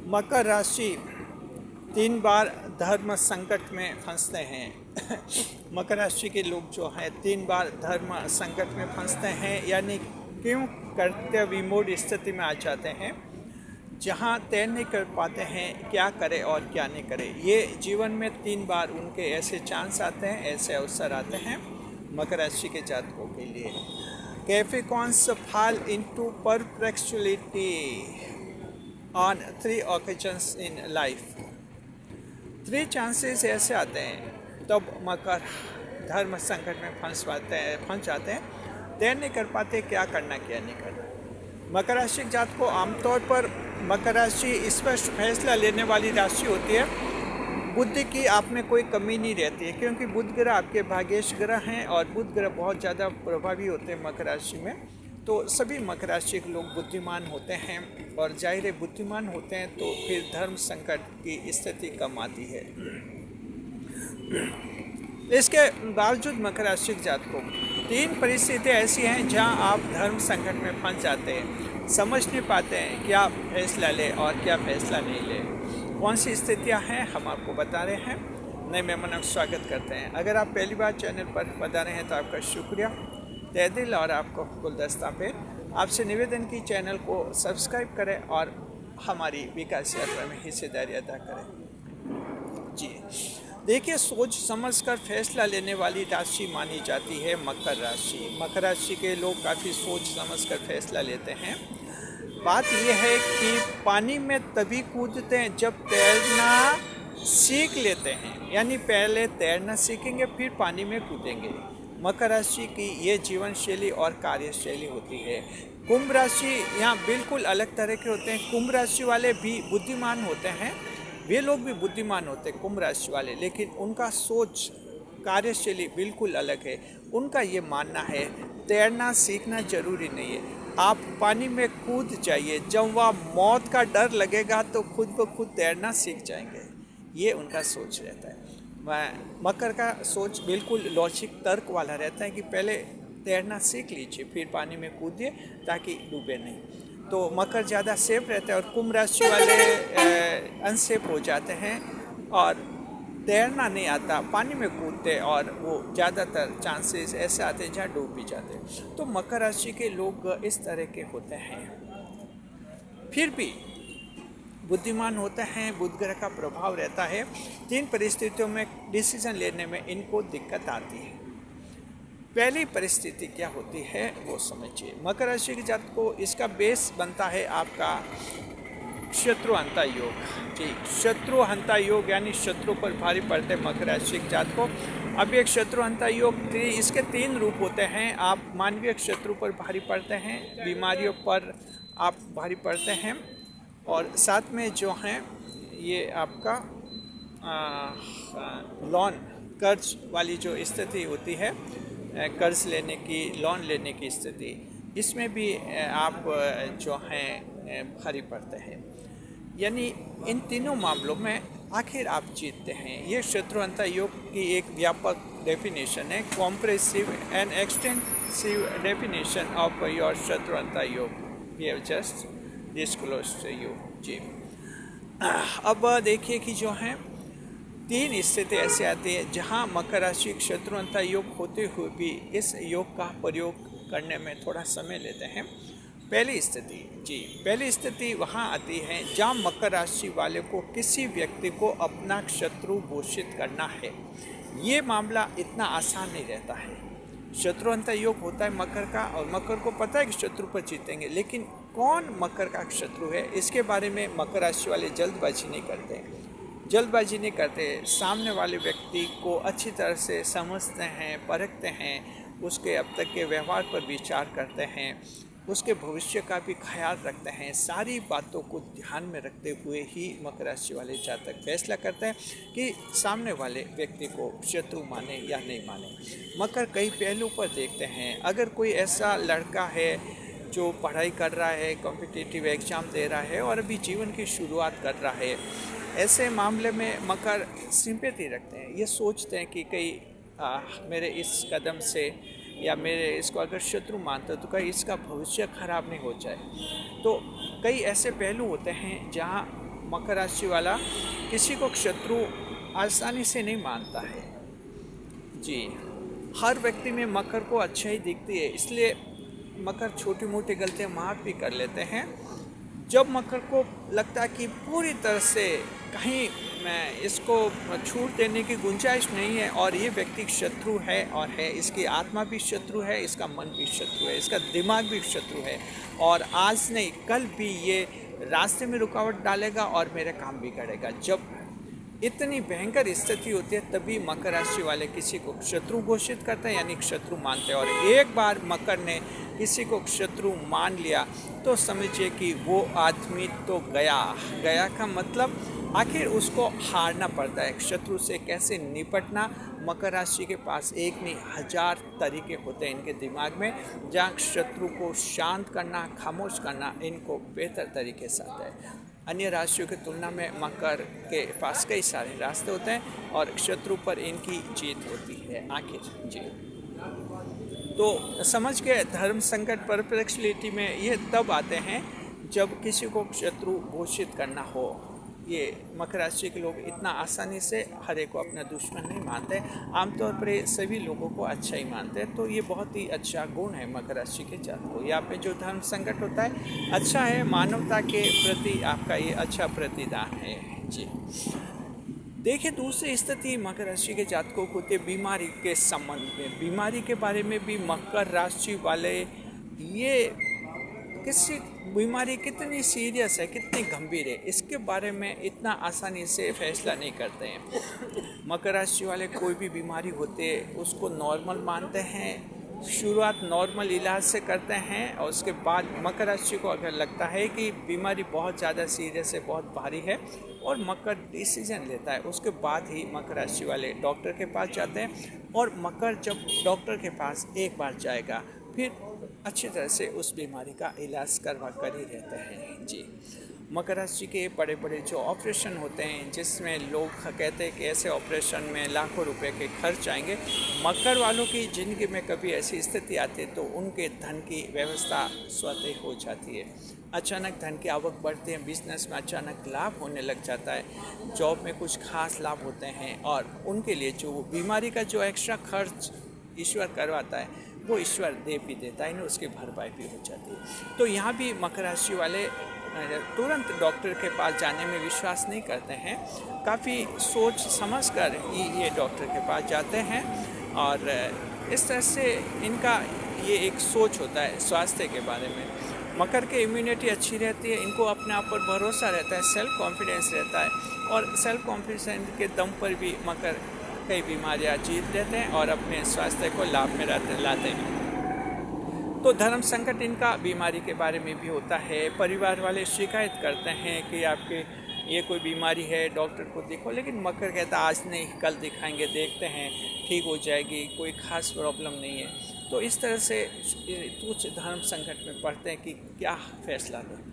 मकर राशि 3 बार धर्म संकट में फंसते हैं। मकर राशि के लोग जो हैं 3 बार धर्म संकट में फंसते हैं, यानी क्यों कर्तव्य विमूढ़ स्थिति में आ जाते हैं, जहां तय नहीं कर पाते हैं क्या करें और क्या नहीं करें। ये जीवन में 3 बार उनके ऐसे चांस आते हैं, ऐसे अवसर आते हैं मकर राशि के जातकों के लिए। Capricorns fall into perplexity on 3 occasions in life। 3 chances ऐसे आते हैं तब मकर धर्म संकट में फंस जाते हैं, तय नहीं कर पाते क्या करना क्या नहीं करना। मकर राशि जात को आमतौर पर मकर राशि स्पष्ट फैसला लेने वाली राशि होती है। बुद्धि की आप में कोई कमी नहीं रहती है, क्योंकि बुध ग्रह आपके भाग्येश ग्रह हैं और बुध ग्रह बहुत ज़्यादा प्रभावी होते हैं मकर राशि में। तो सभी मकर राशि के लोग बुद्धिमान होते हैं, और जाहिर है बुद्धिमान होते हैं तो फिर धर्म संकट की स्थिति कम आती है। इसके बावजूद मकर राशि जात को 3 परिस्थितियाँ ऐसी हैं जहां आप धर्म संकट में फंस जाते हैं, समझ नहीं पाते हैं क्या फैसला ले और क्या फैसला नहीं ले। कौन सी स्थितियां हैं हम आपको बता रहे हैं। नए मेहमानों का स्वागत करते हैं। अगर आप पहली बार चैनल पर बता रहे हैं तो आपका शुक्रिया तहे दिल, और आपको गुलदस्ता पे आपसे निवेदन की चैनल को सब्सक्राइब करें और हमारी विकास यात्रा में हिस्सेदारी अदा करें। जी देखिए, सोच समझकर फैसला लेने वाली राशि मानी जाती है मकर राशि। मकर राशि के लोग काफ़ी सोच समझकर फैसला लेते हैं। बात यह है कि पानी में तभी कूदते हैं जब तैरना सीख लेते हैं, यानी पहले तैरना सीखेंगे फिर पानी में कूदेंगे। मकर राशि की ये जीवन शैली और कार्यशैली होती है। कुंभ राशि यहाँ बिल्कुल अलग तरह के होते हैं। कुंभ राशि वाले भी बुद्धिमान होते हैं, वे लोग भी बुद्धिमान होते हैं कुंभ राशि वाले, लेकिन उनका सोच कार्यशैली बिल्कुल अलग है। उनका ये मानना है तैरना सीखना जरूरी नहीं है, आप पानी में कूद जाइए, जब वह मौत का डर लगेगा तो खुद ब खुद तैरना सीख जाएंगे। ये उनका सोच रहता है। मकर का सोच बिल्कुल लॉजिक तर्क वाला रहता है कि पहले तैरना सीख लीजिए फिर पानी में कूदिए ताकि डूबे नहीं। तो मकर ज़्यादा सेफ रहता है, और कुंभ राशि वाले अनसेफ हो जाते हैं और तैरना नहीं आता, पानी में कूदते, और वो ज़्यादातर चांसेस ऐसे आते हैं जहाँ डूब भी जाते हैं। तो मकर राशि के लोग इस तरह के होते हैं, फिर भी बुद्धिमान होते हैं, बुध ग्रह का प्रभाव रहता है। 3 परिस्थितियों में डिसीजन लेने में इनको दिक्कत आती है। पहली परिस्थिति क्या होती है वो समझिए। मकर राशि के जात को इसका बेस बनता है आपका शत्रुहंता योग। जी, शत्रुहंता योग यानी शत्रु पर भारी पड़ते मकर राशि के जात को। अब एक शत्रुहंता योग इसके 3 रूप होते हैं। आप मानवीय शत्रु पर भारी पड़ते हैं, बीमारियों पर आप भारी पड़ते हैं, और साथ में जो हैं ये आपका लोन कर्ज वाली जो स्थिति होती है, कर्ज लेने की, लोन लेने की स्थिति, इसमें भी आप जो हैं भारी पड़ते हैं। यानी इन तीनों मामलों में आखिर आप जीतते हैं। ये शत्रुहंता योग की एक व्यापक डेफिनेशन है, comprehensive and extensive definition of your Shatruhanta yoga we have just disclosed to you. जी, अब देखिए कि जो हैं 3 स्थिति ऐसे आती है जहां मकर राशि शत्रुहंता योग होते हुए भी इस योग का प्रयोग करने में थोड़ा समय लेते हैं। पहली स्थिति वहाँ आती है जहाँ मकर राशि वाले को किसी व्यक्ति को अपना शत्रु घोषित करना है। ये मामला इतना आसान नहीं रहता है। शत्रुहंता योग होता है मकर का, और मकर को पता है कि शत्रु पर जीतेंगे, लेकिन कौन मकर का शत्रु है इसके बारे में मकर राशि वाले जल्दबाजी नहीं करते। सामने वाले व्यक्ति को अच्छी तरह से समझते हैं, परखते हैं, उसके अब तक के व्यवहार पर विचार करते हैं, उसके भविष्य का भी ख्याल रखते हैं। सारी बातों को ध्यान में रखते हुए ही मकर राशि वाले जातक फैसला करते हैं कि सामने वाले व्यक्ति को शत्रु माने या नहीं माने। मकर कई पहलू पर देखते हैं। अगर कोई ऐसा लड़का है जो पढ़ाई कर रहा है, कॉम्पिटिटिव एग्ज़ाम दे रहा है और अभी जीवन की शुरुआत कर रहा है, ऐसे मामले में मकर सिंपैथी रखते हैं। ये सोचते हैं कि कहीं मेरे इस कदम से या मेरे इसको अगर शत्रु मानते हो तो कहीं इसका भविष्य खराब नहीं हो जाए। तो कई ऐसे पहलू होते हैं जहाँ मकर राशि वाला किसी को शत्रु आसानी से नहीं मानता है। जी, हर व्यक्ति में मकर को अच्छा ही दिखती है, इसलिए मकर छोटी मोटी गलतियाँ माफ़ भी कर लेते हैं। जब मकर को लगता है कि पूरी तरह से कहीं मैं इसको छूट देने की गुंजाइश नहीं है और ये व्यक्ति शत्रु है और है, इसकी आत्मा भी शत्रु है, इसका मन भी शत्रु है, इसका दिमाग भी शत्रु है और आज नहीं कल भी ये रास्ते में रुकावट डालेगा और मेरा काम बिगड़ेगा। जब इतनी भयंकर स्थिति होती है तभी मकर राशि वाले किसी को शत्रु घोषित करते हैं, यानी शत्रु मानते हैं। और एक बार मकर ने किसी को शत्रु मान लिया तो समझिए कि वो आदमी तो गया का मतलब आखिर उसको हारना पड़ता है। शत्रु से कैसे निपटना, मकर राशि के पास एक नहीं 1000 तरीके होते हैं इनके दिमाग में, जहाँ शत्रु को शांत करना, खामोश करना इनको बेहतर तरीके से आता है। अन्य राशियों की तुलना में मकर के पास कई सारे रास्ते होते हैं और शत्रु पर इनकी जीत होती है आखिर। जी, तो समझ के धर्म संकट परप्लेक्सिटी में ये तब आते हैं जब किसी को शत्रु घोषित करना हो। ये मकर राशि के लोग इतना आसानी से हर एक को अपना दुश्मन नहीं मानते, आमतौर पर ये सभी लोगों को अच्छा ही मानते हैं। तो ये बहुत ही अच्छा गुण है मकर राशि के जातकों को। यहाँ पे जो धर्म संकट होता है अच्छा है, मानवता के प्रति आपका ये अच्छा प्रतिदान है। जी, देखिए दूसरी स्थिति मकर राशि के जातकों को होती है बीमारी के संबंध में। बीमारी के बारे में भी मकर राशि वाले ये किसी बीमारी कितनी सीरियस है, कितनी गंभीर है, इसके बारे में इतना आसानी से फैसला नहीं करते हैं। मकर राशि वाले कोई भी बीमारी होती है उसको नॉर्मल मानते हैं, शुरुआत नॉर्मल इलाज से करते हैं और उसके बाद मकर राशि को अगर लगता है कि बीमारी बहुत ज़्यादा सीरियस है, बहुत भारी है और मकर डिसीजन लेता है, उसके बाद ही मकर राशि वाले डॉक्टर के पास जाते हैं। और मकर जब डॉक्टर के पास एक बार जाएगा फिर अच्छी तरह से उस बीमारी का इलाज करवा कर ही रहते हैं। जी, मकर राशि के बड़े बड़े जो ऑपरेशन होते हैं जिसमें लोग कहते हैं कि ऐसे ऑपरेशन में लाखों रुपए के खर्च आएंगे, मकर वालों की ज़िंदगी में कभी ऐसी स्थिति आती है तो उनके धन की व्यवस्था स्वतः हो जाती है। अचानक धन की आवक बढ़ती है, बिजनेस में अचानक लाभ होने लग जाता है, जॉब में कुछ खास लाभ होते हैं और उनके लिए जो बीमारी का जो एक्स्ट्रा खर्च ईश्वर करवाता है वो ईश्वर दे भी देता है, उसकी भरपाई भी हो जाती है। तो यहाँ भी मकर राशि वाले तुरंत डॉक्टर के पास जाने में विश्वास नहीं करते हैं, काफ़ी सोच समझ कर ही ये डॉक्टर के पास जाते हैं और इस तरह से इनका ये एक सोच होता है स्वास्थ्य के बारे में। मकर की इम्यूनिटी अच्छी रहती है, इनको अपने आप पर भरोसा रहता है, सेल्फ कॉन्फिडेंस रहता है और सेल्फ कॉन्फिडेंस के दम पर भी मकर कई बीमारियां जीत लेते हैं और अपने स्वास्थ्य को लाभ में लाते हैं। तो धर्म संकट इनका बीमारी के बारे में भी होता है। परिवार वाले शिकायत करते हैं कि आपके ये कोई बीमारी है, डॉक्टर को देखो, लेकिन मकर कहता आज नहीं कल दिखाएंगे, देखते हैं ठीक हो जाएगी, कोई खास प्रॉब्लम नहीं है। तो इस तरह से कुछ धर्म संकट में पड़ते हैं कि क्या फैसला लें,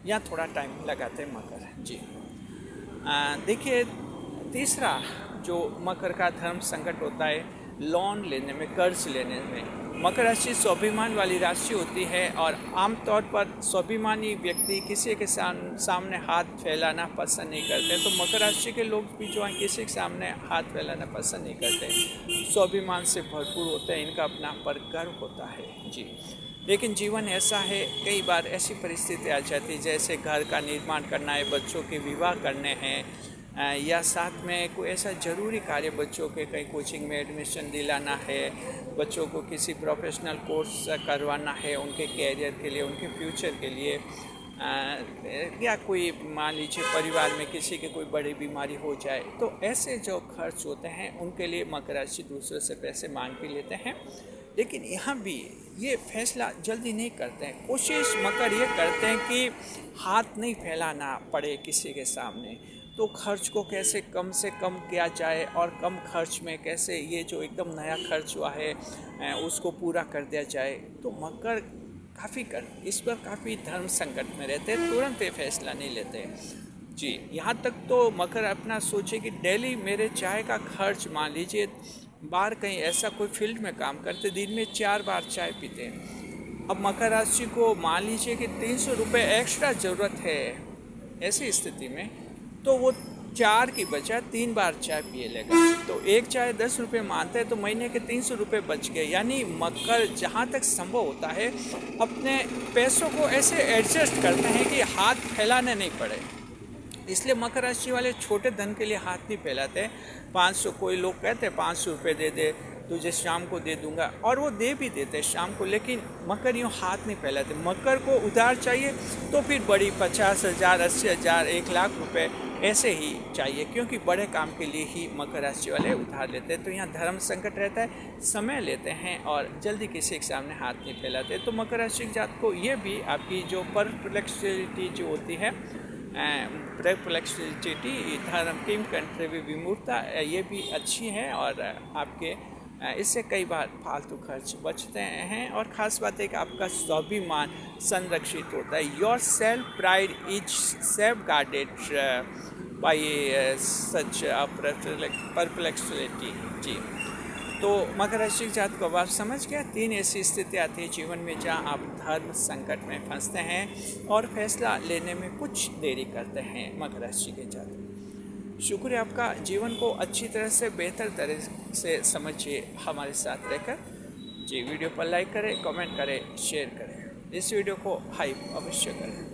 यहाँ थोड़ा टाइम लगाते हैं मकर। जी, देखिए तीसरा जो मकर का धर्म संकट होता है लोन लेने में, कर्ज लेने में। मकर राशि स्वाभिमान वाली राशि होती है और आमतौर पर स्वाभिमानी व्यक्ति किसी के सामने हाथ फैलाना पसंद नहीं करते। तो मकर राशि के लोग भी जो हैं किसी के सामने हाथ फैलाना पसंद नहीं करते, स्वाभिमान से भरपूर होते हैं, इनका अपना पर गर्व होता है। जी, लेकिन जीवन ऐसा है, कई बार ऐसी परिस्थिति आ जाती है जैसे घर का निर्माण करना है, बच्चों के विवाह करने हैं या साथ में कोई ऐसा ज़रूरी कार्य, बच्चों के कहीं कोचिंग में एडमिशन दिलाना है, बच्चों को किसी प्रोफेशनल कोर्स करवाना है उनके कैरियर के लिए, उनके फ्यूचर के लिए, या कोई मान लीजिए परिवार में किसी की कोई बड़ी बीमारी हो जाए, तो ऐसे जो खर्च होते हैं उनके लिए मकर राशि दूसरों से पैसे मांग भी लेते हैं। लेकिन यहाँ भी ये फैसला जल्दी नहीं करते हैं, कोशिश मकर ये करते हैं कि हाथ नहीं फैलाना पड़े किसी के सामने, तो खर्च को कैसे कम से कम किया जाए और कम खर्च में कैसे ये जो एकदम नया खर्च हुआ है उसको पूरा कर दिया जाए। तो मकर इस पर काफ़ी धर्म संकट में रहते हैं, तुरंत ये फैसला नहीं लेते। जी, यहाँ तक तो मकर अपना सोचे कि डेली मेरे चाय का खर्च, मान लीजिए बाहर कहीं ऐसा कोई फील्ड में काम करते, दिन में 4 बार चाय पीते हैं। अब मकर राशि को मान लीजिए कि 300 रुपये एक्स्ट्रा ज़रूरत है, ऐसी स्थिति में तो वो 4 की बजाय 3 बार चाय पिए लेगा। तो एक चाय 10 रुपये मानते हैं तो महीने के 300 रुपये बच गए। यानी मकर जहाँ तक संभव होता है अपने पैसों को ऐसे एडजस्ट करते हैं कि हाथ फैलाने नहीं पड़े। इसलिए मकर राशि वाले छोटे धन के लिए हाथ नहीं फैलाते। 500 कोई लोग कहते हैं 500 रुपये दे दे तुझे शाम को दे दूंगा, और वो दे भी देते शाम को, लेकिन मकर यूँ हाथ नहीं फैलाते। मकर को उधार चाहिए तो फिर बड़ी 50,000, 80,000, 1,00,000 रुपये ऐसे ही चाहिए, क्योंकि बड़े काम के लिए ही मकर राशि वाले उधार लेते हैं। तो यहाँ धर्म संकट रहता है, समय लेते हैं और जल्दी किसी के सामने हाथ नहीं फैलाते। तो मकर राशि के जात को ये भी आपकी जो परप्लेक्सिटी जो होती है, परप्लेक्सिटी, धर्म किम कंट्री विमूर्ता, ये भी अच्छी है और आपके इससे कई बार फालतू खर्च बचते हैं। और ख़ास बात है कि आपका स्वाभिमान संरक्षित होता है। Your self pride is safeguarded by such perplexity. जी, तो मकर राशि के जात को अब आप समझ गया। 3 ऐसी स्थिति आती है जीवन में जहाँ आप धर्म संकट में फंसते हैं और फैसला लेने में कुछ देरी करते हैं। मकर राशि के जात, शुक्र है आपका जीवन को अच्छी तरह से बेहतर तरह से समझिए हमारे साथ रहकर। जी, वीडियो पर लाइक करें, कमेंट करें, शेयर करें, इस वीडियो को हाइप अवश्य करें।